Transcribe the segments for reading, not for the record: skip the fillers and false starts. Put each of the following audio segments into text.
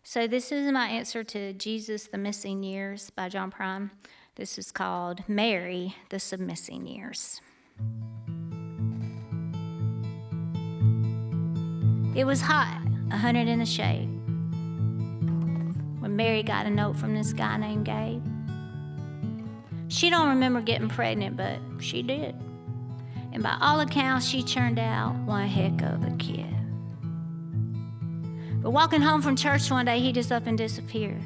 So this is my answer to Jesus, the Missing Years by John Prine. This is called Mary, the Submissing Years. It was hot, 100 in the shade, when Mary got a note from this guy named Gabe. She don't remember getting pregnant, but she did. And by all accounts, she turned out one heck of a kid. But walking home from church one day, he just up and disappeared.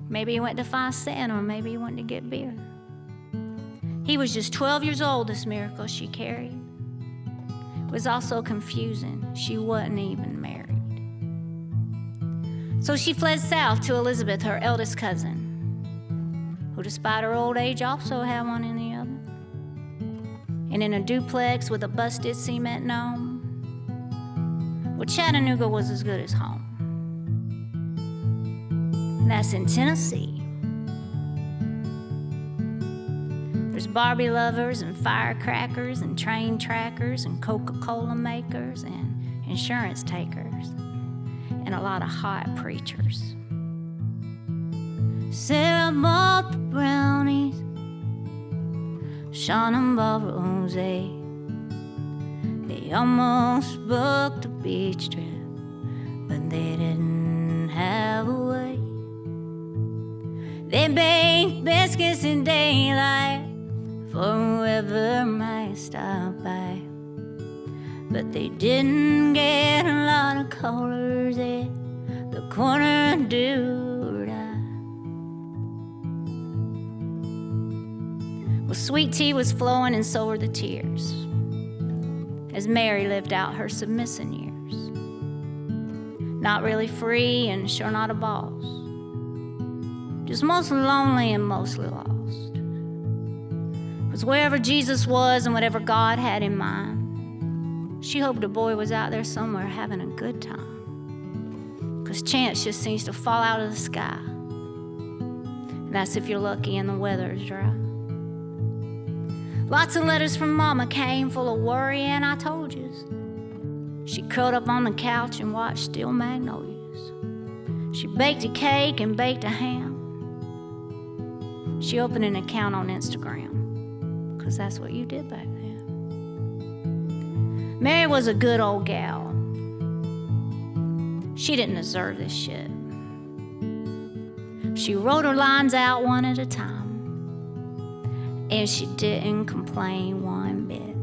Maybe he went to find Santa, or maybe he went to get beer. He was just 12 years old, this miracle she carried. It was also confusing. She wasn't even married. So she fled south to Elizabeth, her eldest cousin, who despite her old age also had one in the oven. And in a duplex with a busted cement gnome, well, Chattanooga was as good as home. And that's in Tennessee. There's Barbie lovers and firecrackers and train trackers and Coca-Cola makers and insurance takers and a lot of hot preachers. Sarah bought the brownies, Shauna bought rosé. They almost booked a beach trip, but they didn't have a way. They baked biscuits in daylight for whoever might stop by, but they didn't get a lot of callers at the corner do-or-die. Well, sweet tea was flowing and so were the tears, as Mary lived out her submissing years. Not really free and sure not a boss, just mostly lonely and mostly lost. Because wherever Jesus was and whatever God had in mind, she hoped a boy was out there somewhere having a good time. Because chance just seems to fall out of the sky. And that's if you're lucky and the weather is dry. Lots of letters from Mama came full of worry, and I told yous. She curled up on the couch and watched Steel Magnolias. She baked a cake and baked a ham. She opened an account on Instagram, because that's what you did back then. Mary was a good old gal. She didn't deserve this shit. She wrote her lines out one at a time, and she didn't complain one bit.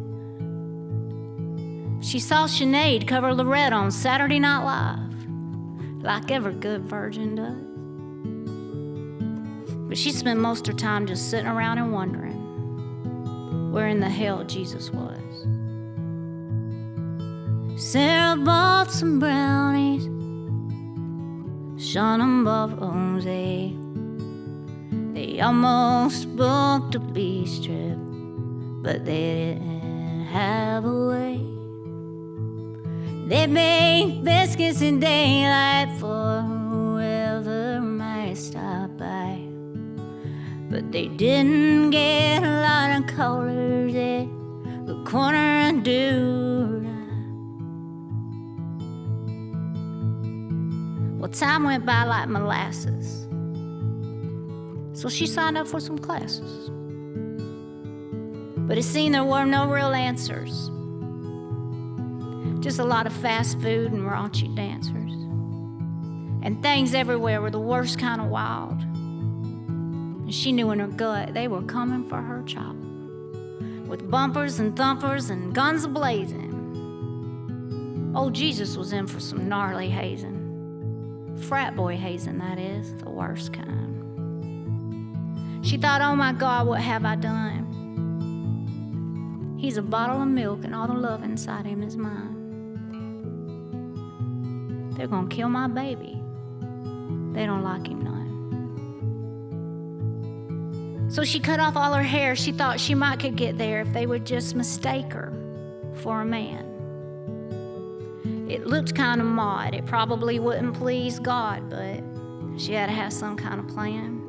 She saw Sinead cover Loretta on Saturday Night Live, like every good virgin does. But she spent most of her time just sitting around and wondering where in the hell Jesus was. Sarah bought some brownies, Shauna bought rosé. They almost booked a beach trip, but they didn't have a way. They baked biscuits in daylight for whoever might stop by, but they didn't get a lot of callers at the corner and do-or-die. Well, time went by like molasses, so she signed up for some classes. But it seemed there were no real answers, just a lot of fast food and raunchy dancers. And things everywhere were the worst kind of wild. And she knew in her gut they were coming for her child, with bumpers and thumpers and guns a-blazing. Old Jesus was in for some gnarly hazing. Frat boy hazing, that is, the worst kind. She thought, oh my God, what have I done? He's a bottle of milk and all the love inside him is mine. They're gonna kill my baby. They don't like him none. So she cut off all her hair. She thought she might could get there if they would just mistake her for a man. It looked kind of mod. It probably wouldn't please God, but she had to have some kind of plan.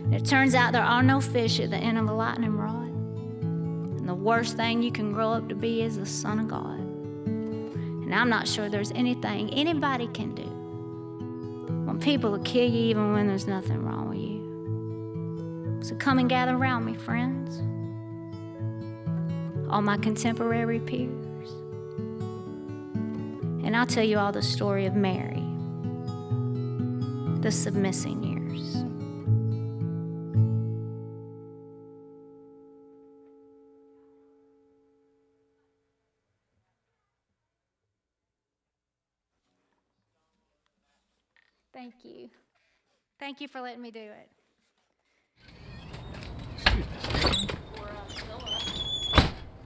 And it turns out there are no fish at the end of a lightning rod. And the worst thing you can grow up to be is the Son of God. And And I'm not sure there's anything anybody can do when people will kill you even when there's nothing wrong with you. So come and gather around me, friends, all my contemporary peers, and I'll tell you all the story of Mary, the submissing years. Thank you. Thank you for letting me do it. Excuse me.